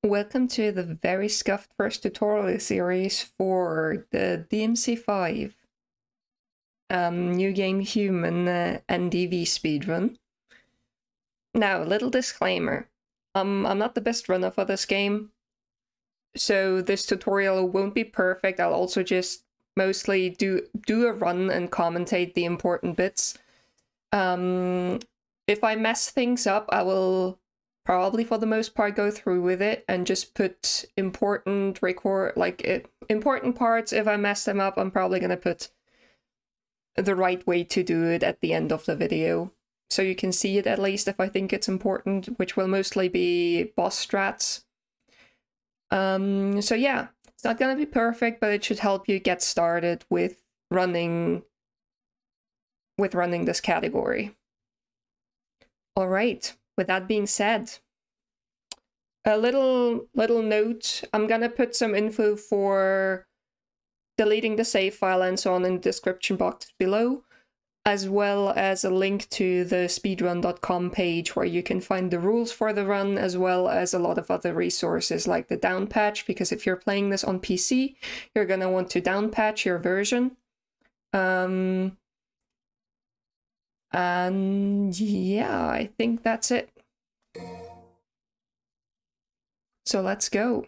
Welcome to the very scuffed first tutorial series for the DMC5 new game Human NDV speedrun. Now, a little disclaimer. I'm not the best runner for this game, so this tutorial won't be perfect. I'll also just mostly do a run and commentate the important bits. If I mess things up, I will probably for the most part go through with it and just put important parts. If I mess them up, I'm probably gonna put the right way to do it at the end of the video, so you can see it at least if I think it's important, which will mostly be boss strats. So yeah, it's not gonna be perfect, but it should help you get started with running this category. All right. With that being said, a little note, I'm gonna put some info for deleting the save file and so on in the description box below, as well as a link to the speedrun.com page where you can find the rules for the run, as well as a lot of other resources like the downpatch, because if you're playing this on PC, you're gonna want to downpatch your version. And yeah, I think that's it. So let's go.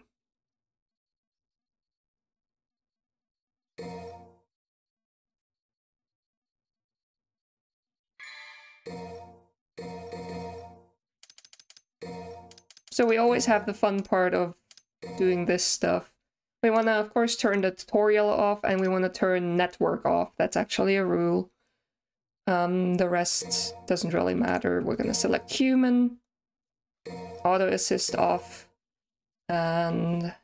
So we always have the fun part of doing this stuff. We want to, of course, turn the tutorial off, and we want to turn network off. That's actually a rule. The rest doesn't really matter. We're gonna select human, auto assist off, and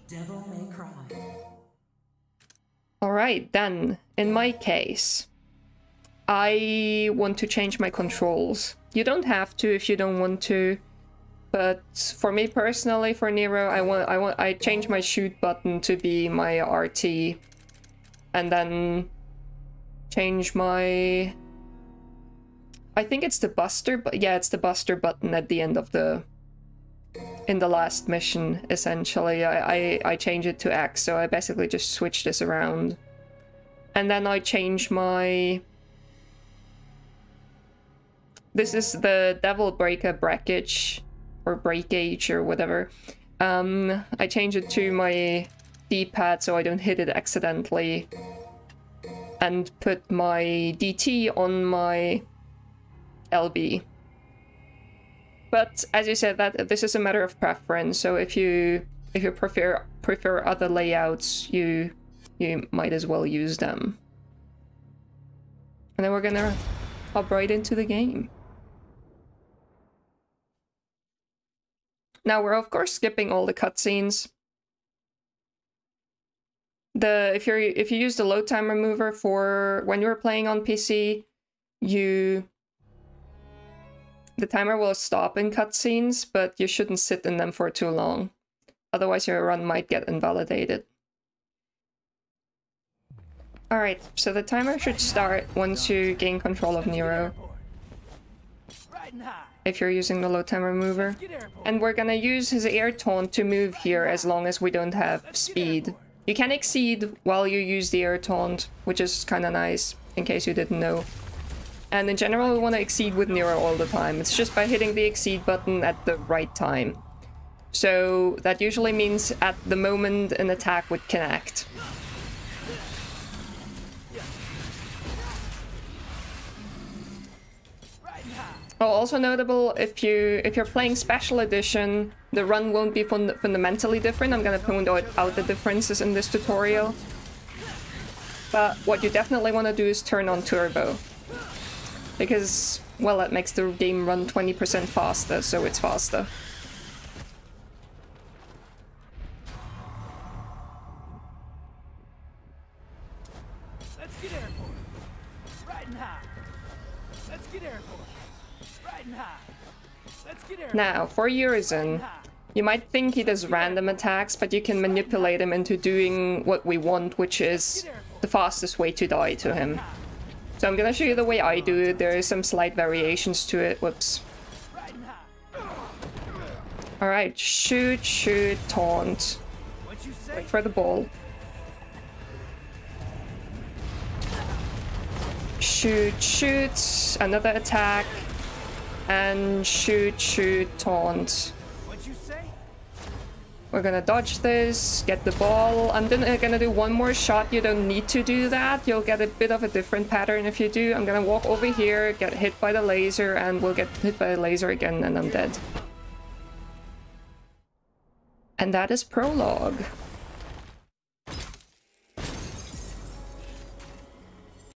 devil may cry. Alright, then, in my case, I want to change my controls. You don't have to if you don't want to. But for me personally, for Nero, I change my shoot button to be my RT, and then change my, I think it's the buster, but yeah, it's the buster button at the end of in the last mission, essentially. I change it to X, so I basically just switch this around. And then I change my, this is the Devil Breaker breakage, or breakage, or whatever. I change it to my D-pad so I don't hit it accidentally, and put my DT on my LB. But as you said, that this is a matter of preference. So if you prefer other layouts, you might as well use them. And then we're gonna hop right into the game. Now we're of course skipping all the cutscenes. If you use the load time remover for when you're playing on PC, the timer will stop in cutscenes, but you shouldn't sit in them for too long. Otherwise your run might get invalidated. Alright, so the timer should start once you gain control of Nero, if you're using the load time remover. And we're gonna use his air taunt to move here as long as we don't have speed. You can exceed while you use the air taunt, which is kind of nice, in case you didn't know. And in general, we want to exceed with Nero all the time. It's just by hitting the exceed button at the right time. So that usually means at the moment an attack would connect. Oh, also notable, if you're playing Special Edition, the run won't be fundamentally different. I'm gonna point out the differences in this tutorial. But what you definitely want to do is turn on Turbo. Because, well, that makes the game run 20% faster, so it's faster. Let's get airborne. Riding high. Let's get airborne. Now, for Urizen, you might think he does random attacks, but you can manipulate him into doing what we want, which is the fastest way to die to him. So I'm gonna show you the way I do it. There are some slight variations to it. Whoops. Alright, shoot, shoot, taunt. Wait for the ball. Shoot, shoot, another attack. And shoot, shoot, taunt. We're gonna dodge this, get the ball. I'm then gonna do one more shot. You don't need to do that. You'll get a bit of a different pattern if you do. I'm gonna walk over here, get hit by the laser, and we'll get hit by the laser again, and I'm dead. And that is Prologue.